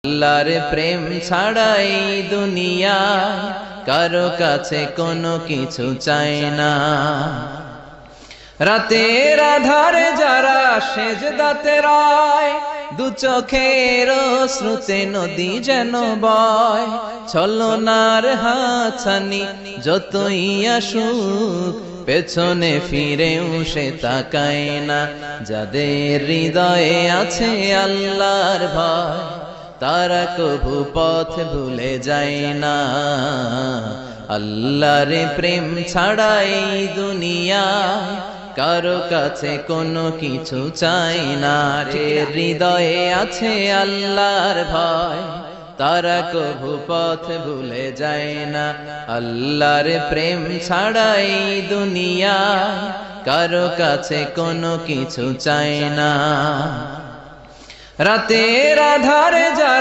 আল্লাহর প্রেম ছাড়াই দুনিয়া কারো কাছে কোনো কিছু চায় না। রাতের আধারে যারা সেজদাতে রয়, দু চোখের শ্রুতে নদী যেন বয়। ছলনার হাতছানি যতই আসুক, পেছনে ফিরেও সে তাকায় না। যাদের হৃদয়ে আছে আল্লাহর ভয়, তারা কভু পথ ভুলে যায় না। আল্লাহর প্রেম ছাড়াই দুনিয়া কারো কাছে কোনো কিছু চাই না। হৃদয়ে আছে আল্লাহর ভয়, তারা কভু পথ ভুলে যায় না। আল্লাহর প্রেম ছাড়াই দুনিয়া কারো কাছে কোনো কিছু চাই না। রাতের আধারে যারা